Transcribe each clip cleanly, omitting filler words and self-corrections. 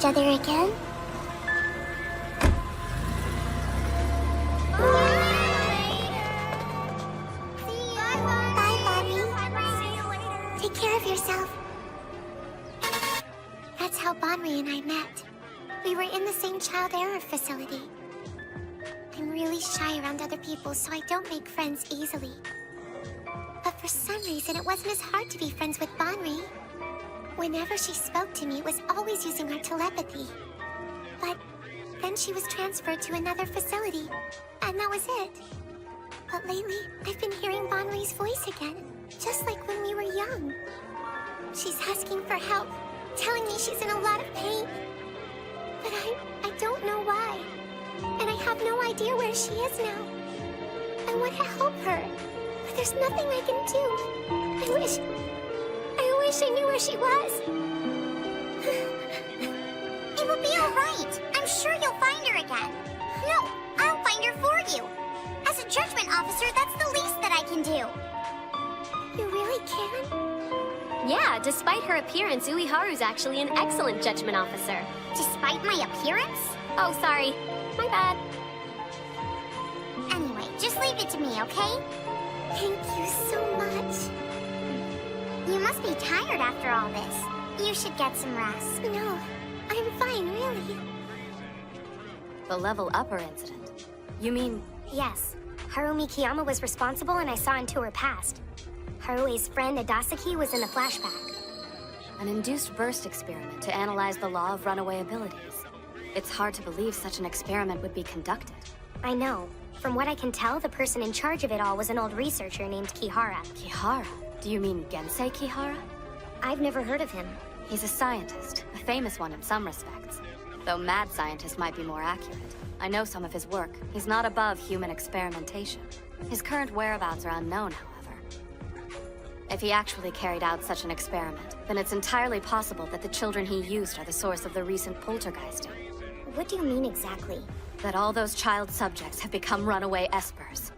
each other again? Bye, Bonnie. Take care of yourself. That's how Bonnie and I met. We were in the same child error facility. I'm really shy around other people, so I don't make friends easily. But for some reason, it wasn't as hard to be friends with Bonnie. Whenever she spoke to me, it was always using her telepathy. But then she was transferred to another facility, and that was it. But lately, I've been hearing Bonnie's voice again, just like when we were young. She's asking for help, telling me she's in a lot of pain. But I don't know why. And I have no idea where she is now. I want to help her, but there's nothing I can do. I wish I knew where she was. It will be all right. I'm sure you'll find her again. No, I'll find her for you. As a judgment officer, that's the least that I can do. You really can? Yeah, despite her appearance, Uiharu's actually an excellent judgment officer. Despite my appearance? Oh, sorry. My bad. Anyway, just leave it to me, okay? Thank you so much. You must be tired after all this. You should get some rest. No, I'm fine, really. The level upper incident? You mean... Yes. Harumi Kiyama was responsible and I saw into her past. Harue's friend Adasaki was in the flashback. An induced burst experiment to analyze the law of runaway abilities. It's hard to believe such an experiment would be conducted. I know. From what I can tell, the person in charge of it all was an old researcher named Kihara. Kihara? Do you mean Gensei Kihara? I've never heard of him. He's a scientist, a famous one in some respects. Though mad scientist might be more accurate. I know some of his work. He's not above human experimentation. His current whereabouts are unknown, however. If he actually carried out such an experiment, then it's entirely possible that the children he used are the source of the recent poltergeisting. What do you mean exactly? That all those child subjects have become runaway espers.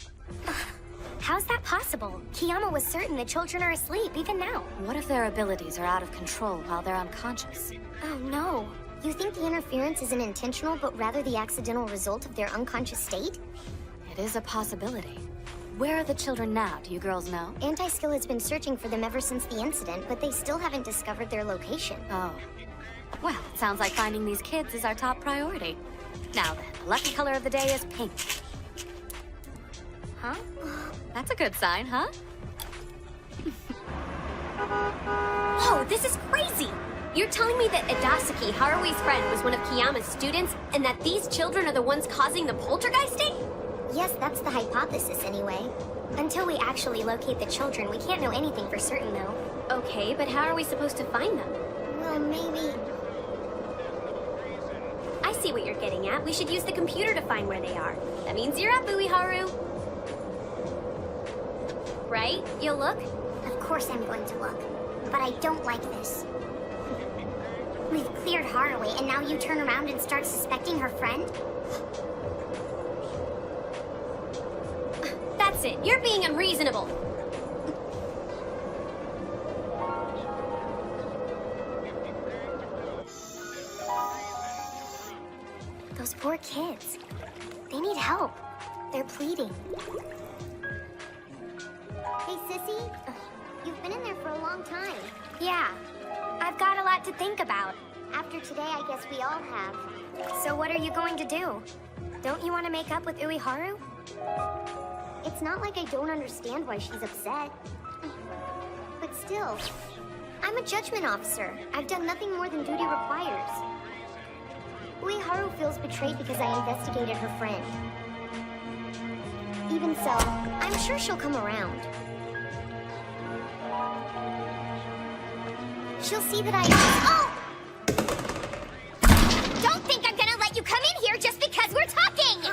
How's that possible? Kiyama was certain the children are asleep, even now. What if their abilities are out of control while they're unconscious? Oh no. You think the interference isn't intentional, but rather the accidental result of their unconscious state? It is a possibility. Where are the children now, do you girls know? Anti-Skill has been searching for them ever since the incident, but they still haven't discovered their location. Oh. Well, it sounds like finding these kids is our top priority. Now then, the lucky color of the day is pink. Huh? That's a good sign, huh? Whoa, this is crazy! You're telling me that Adasaki, Harui's friend, was one of Kiyama's students, and that these children are the ones causing the poltergeisting? Yes, that's the hypothesis anyway. Until we actually locate the children, we can't know anything for certain though. Okay, but how are we supposed to find them? Well, maybe... I see what you're getting at. We should use the computer to find where they are. That means you're up, Uiharu. Right? You'll look? Of course I'm going to look. But I don't like this. We've cleared Haruhi, and now you turn around and start suspecting her friend? That's it. You're being unreasonable. Those poor kids. They need help. They're pleading. Hey, Sissy. You've been in there for a long time. Yeah. I've got a lot to think about. After today, I guess we all have. So what are you going to do? Don't you want to make up with Uiharu? It's not like I don't understand why she's upset. But still, I'm a judgment officer. I've done nothing more than duty requires. Uiharu feels betrayed because I investigated her friend. Even so, I'm sure she'll come around. She'll see that I... Oh! Don't think I'm gonna let you come in here just because we're talking!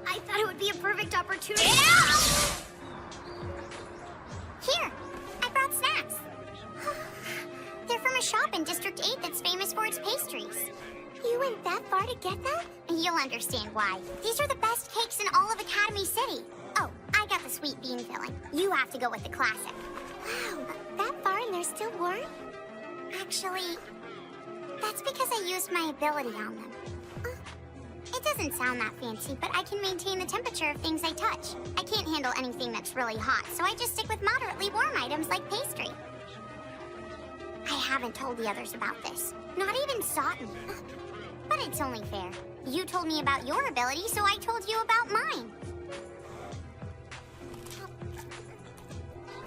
I thought it would be a perfect opportunity. Here, I brought snacks. They're from a shop in District 8 that's famous for its pastries. You went that far to get them? You'll understand why. These are the best cakes in all of Academy City. Oh, I got the sweet bean filling. You have to go with the classic. Wow, that far and they're still warm? Actually, That's because I used my ability on them. It doesn't sound that fancy, but I can maintain the temperature of things I touch. I can't handle anything that's really hot, so I just stick with moderately warm items like pastry. I haven't told the others about this. Not even Certaner. But it's only fair. You told me about your ability, so I told you about mine.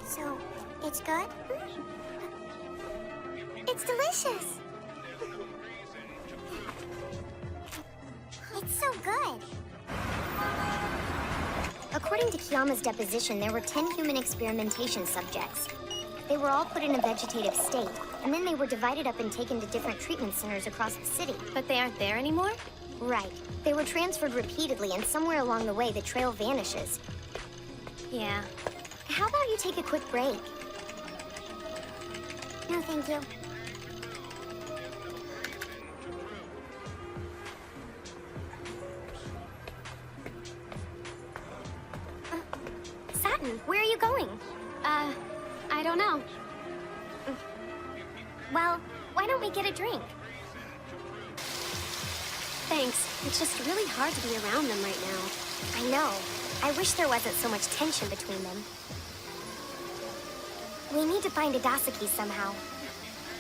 So, it's good? It's delicious. It's so good. According to Kiyama's deposition, there were 10 human experimentation subjects. They were all put in a vegetative state, and then they were divided up and taken to different treatment centers across the city. But they aren't there anymore? Right. They were transferred repeatedly, and somewhere along the way, the trail vanishes. Yeah. How about you take a quick break? No, thank you. Where are you going? I don't know. Well, why don't we get a drink? Thanks. It's just really hard to be around them right now. I know. I wish there wasn't so much tension between them. We need to find Adasaki somehow.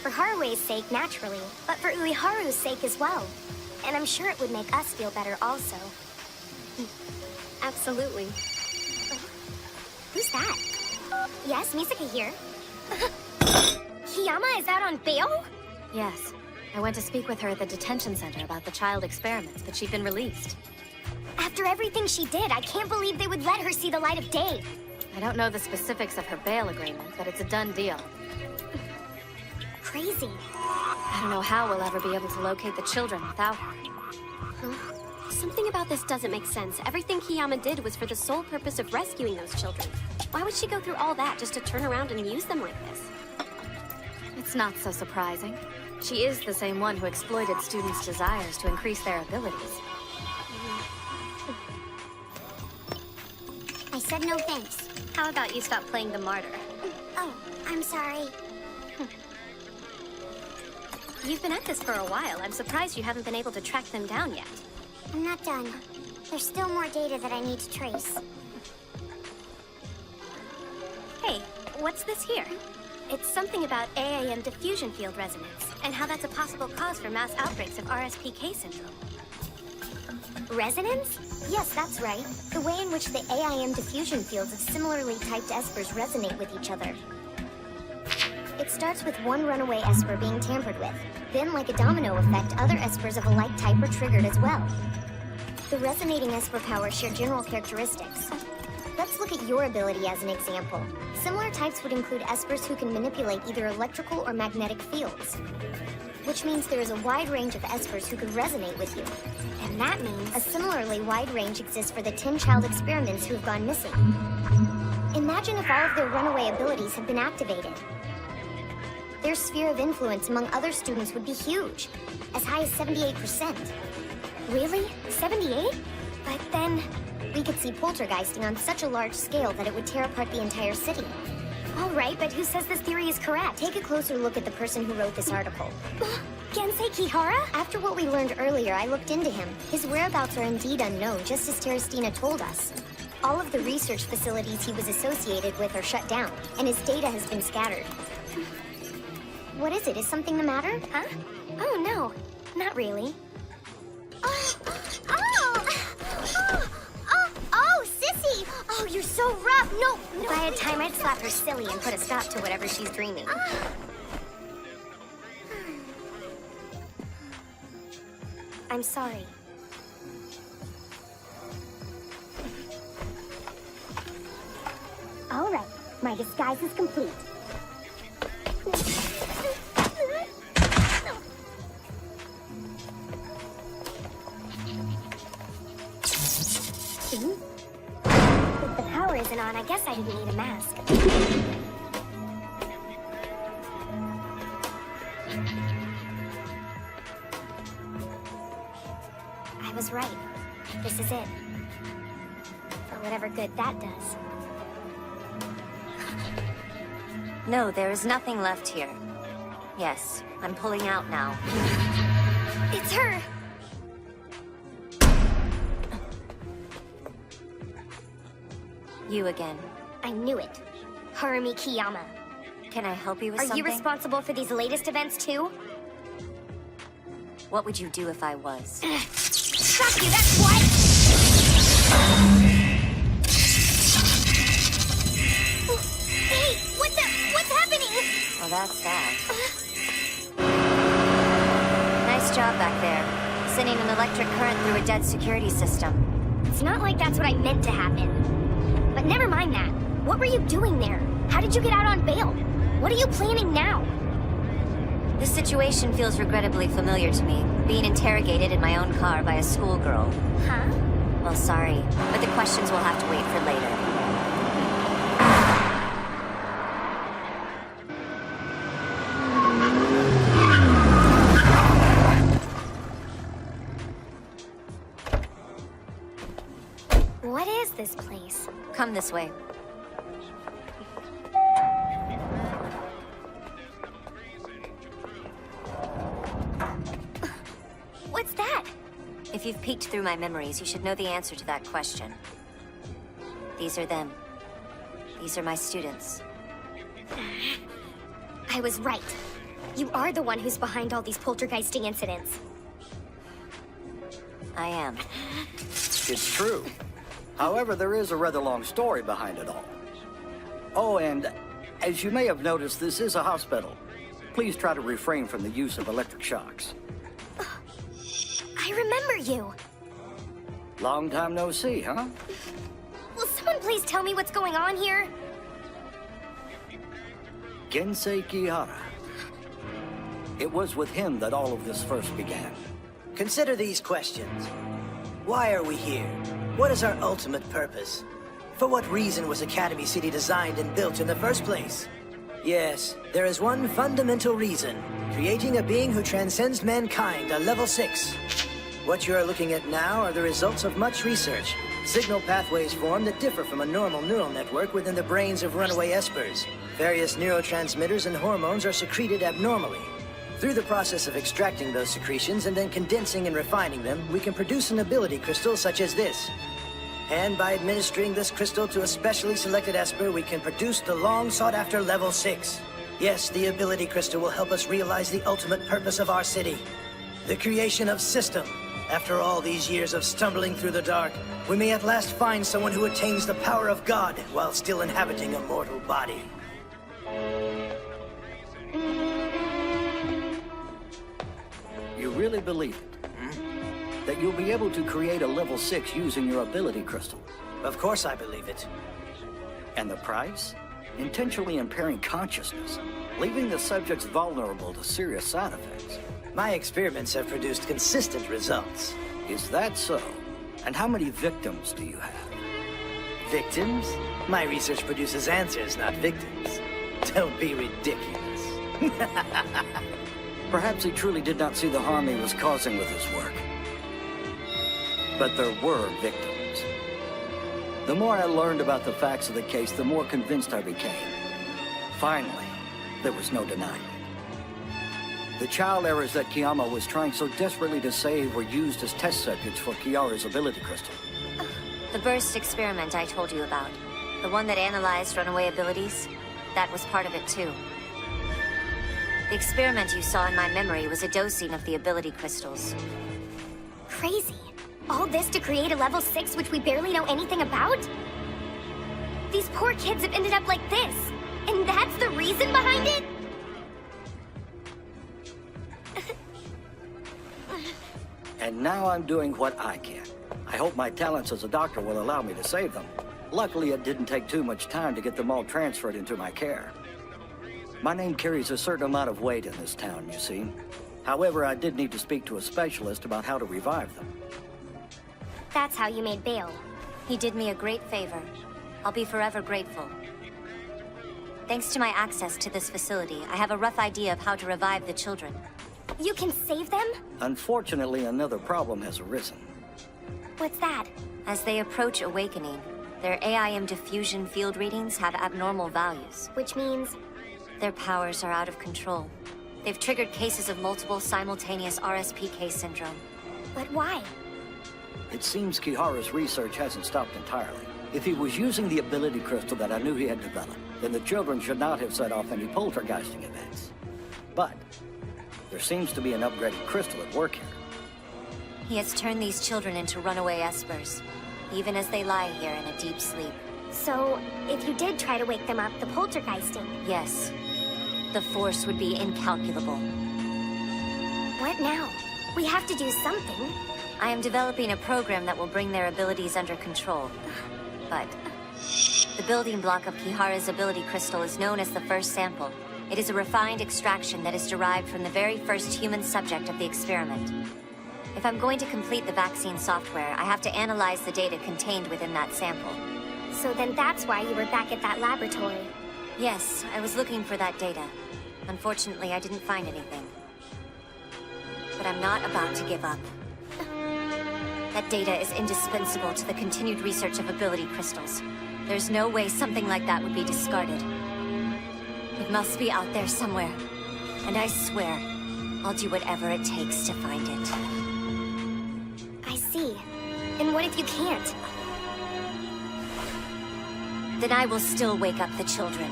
For Harue's sake, naturally, but for Ueharu's sake as well. And I'm sure it would make us feel better also. Absolutely. Who's that? Yes, Misaka here. Kiyama is out on bail? Yes. I went to speak with her at the detention center about the child experiments, but she'd been released. After everything she did, I can't believe they would let her see the light of day. I don't know the specifics of her bail agreement, but it's a done deal. Crazy. I don't know how we'll ever be able to locate the children without her. Huh? Something about this doesn't make sense. Everything Kiyama did was for the sole purpose of rescuing those children. Why would she go through all that just to turn around and use them like this? It's not so surprising. She is the same one who exploited students' desires to increase their abilities. I said no thanks. How about you stop playing the martyr? Oh, I'm sorry. You've been at this for a while. I'm surprised you haven't been able to track them down yet. I'm not done. There's still more data that I need to trace. Hey, what's this here? It's something about AIM diffusion field resonance, and how that's a possible cause for mass outbreaks of RSPK syndrome. Resonance? Yes, that's right. The way in which the AIM diffusion fields of similarly typed espers resonate with each other. It starts with one runaway esper being tampered with. Then, like a domino effect, other espers of a like type are triggered as well. The resonating esper powers share general characteristics. Let's look at your ability as an example. Similar types would include espers who can manipulate either electrical or magnetic fields. Which means there is a wide range of espers who could resonate with you. And that means a similarly wide range exists for the 10 child experiments who have gone missing. Imagine if all of their runaway abilities had been activated. Their sphere of influence among other students would be huge, as high as 78%. Really? 78? But then, we could see poltergeisting on such a large scale that it would tear apart the entire city. All right, but who says this theory is correct? Take a closer look at the person who wrote this article. Gensei Kihara? After what we learned earlier, I looked into him. His whereabouts are indeed unknown, just as Terestina told us. All of the research facilities he was associated with are shut down, and his data has been scattered. What is it? Is something the matter? Huh? Oh, no. Not really. Oh, Sissy! Oh, you're so rough! No! If I had time, I'd slap her silly and put a stop to whatever she's dreaming. I'm sorry. All right. My disguise is complete. If the power isn't on, I guess I didn't need a mask. I was right. This is it. For whatever good that does. No, there is nothing left here. Yes, I'm pulling out now. It's her! You again. I knew it. Harumi Kiyama. Can I help you with Are something? you responsible for these latest events too? What would you do if I was? Fuck you, that's what! Hey, what's happening? Well, that's that. Nice job back there. Sending an electric current through a dead security system. It's not like that's what I meant to happen. But never mind that. What were you doing there? How did you get out on bail? What are you planning now? This situation feels regrettably familiar to me. Being interrogated in my own car by a schoolgirl. Huh? Well, sorry, but the questions will have to wait for later. What is this place? Come this way. What's that? If you've peeked through my memories, you should know the answer to that question. These are them. These are my students. I was right. You are the one who's behind all these poltergeisting incidents. I am. It's true. However, there is a rather long story behind it all. Oh, and as you may have noticed, this is a hospital. Please try to refrain from the use of electric shocks. I remember you. Long time no see, huh? Will someone please tell me what's going on here? Gensei Kihara. It was with him that all of this first began. Consider these questions. Why are we here? What is our ultimate purpose? For what reason was Academy City designed and built in the first place? Yes, there is one fundamental reason. Creating a being who transcends mankind, a level 6. What you are looking at now are the results of much research. Signal pathways form that differ from a normal neural network within the brains of runaway espers. Various neurotransmitters and hormones are secreted abnormally. Through the process of extracting those secretions and then condensing and refining them, we can produce an ability crystal such as this. And by administering this crystal to a specially selected esper, we can produce the long sought-after level 6. Yes, the ability crystal will help us realize the ultimate purpose of our city. The creation of system. After all these years of stumbling through the dark, we may at last find someone who attains the power of God while still inhabiting a mortal body. You really believe it? That you'll be able to create a level 6 using your ability crystal? Of course I believe it. And the price? Intentionally impairing consciousness, leaving the subjects vulnerable to serious side effects. My experiments have produced consistent results. Is that so? And how many victims do you have? Victims? My research produces answers, not victims. Don't be ridiculous. Perhaps he truly did not see the harm he was causing with his work. But there were victims. The more I learned about the facts of the case, the more convinced I became. Finally, there was no denying it. The child errors that Kiyama was trying so desperately to save were used as test subjects for Kiara's ability crystal. The burst experiment I told you about. The one that analyzed runaway abilities. That was part of it too. The experiment you saw in my memory was a dosing of the ability crystals. Crazy. All this to create a level 6 which we barely know anything about? These poor kids have ended up like this. And that's the reason behind it? And now I'm doing what I can. I hope my talents as a doctor will allow me to save them. Luckily, it didn't take too much time to get them all transferred into my care. My name carries a certain amount of weight in this town, you see. However, I did need to speak to a specialist about how to revive them. That's how you made bail. He did me a great favor. I'll be forever grateful. Thanks to my access to this facility, I have a rough idea of how to revive the children. You can save them? Unfortunately, another problem has arisen. What's that? As they approach awakening, their AIM diffusion field readings have abnormal values. Which means... Their powers are out of control. They've triggered cases of multiple simultaneous RSPK syndrome. But why? It seems Kihara's research hasn't stopped entirely. If he was using the ability crystal that I knew he had developed, then the children should not have set off any poltergeisting events. But there seems to be an upgraded crystal at work here. He has turned these children into runaway espers, even as they lie here in a deep sleep. So, if you did try to wake them up, the poltergeisting... Yes. The force would be incalculable. What now? We have to do something. I am developing a program that will bring their abilities under control. But the building block of Kihara's ability crystal is known as the first sample. It is a refined extraction that is derived from the very first human subject of the experiment. If I'm going to complete the vaccine software, I have to analyze the data contained within that sample. So then that's why you were back at that laboratory. Yes, I was looking for that data. Unfortunately, I didn't find anything. But I'm not about to give up. That data is indispensable to the continued research of ability crystals. There's no way something like that would be discarded. It must be out there somewhere. And I swear, I'll do whatever it takes to find it. I see. And what if you can't? Then I will still wake up the children.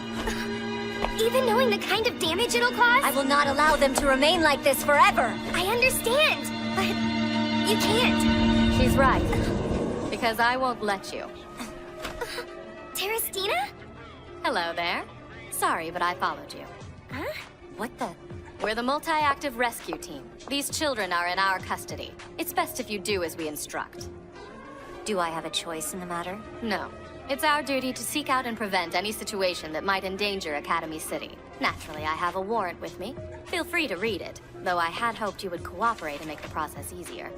Even knowing the kind of damage it'll cause? I will not allow them to remain like this forever! I understand, but you can't. She's right. Because I won't let you. Terestina? Hello there. Sorry, but I followed you. Huh? What the? We're the multi-active rescue team. These children are in our custody. It's best if you do as we instruct. Do I have a choice in the matter? No. It's our duty to seek out and prevent any situation that might endanger Academy City. Naturally, I have a warrant with me. Feel free to read it, though I had hoped you would cooperate and make the process easier.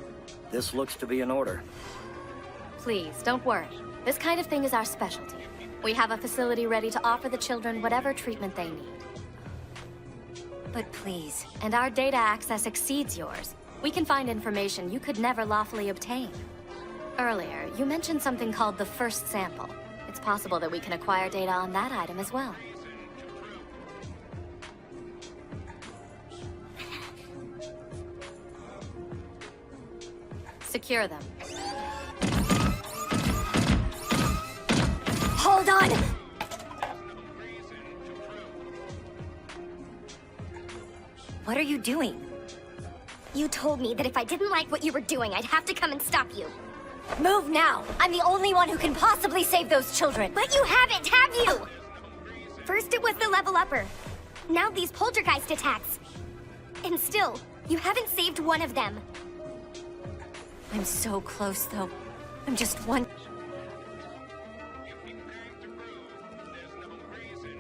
This looks to be in order. Please, don't worry. This kind of thing is our specialty. We have a facility ready to offer the children whatever treatment they need. But please. And our data access exceeds yours. We can find information you could never lawfully obtain. Earlier, you mentioned something called the first sample. It's possible that we can acquire data on that item as well. Secure them. Hold on! What are you doing? You told me that if I didn't like what you were doing, I'd have to come and stop you. Move now! I'm the only one who can possibly save those children! But you haven't, have you? First it was the level upper. Now these poltergeist attacks. And still, you haven't saved one of them. I'm so close, though. I'm just one...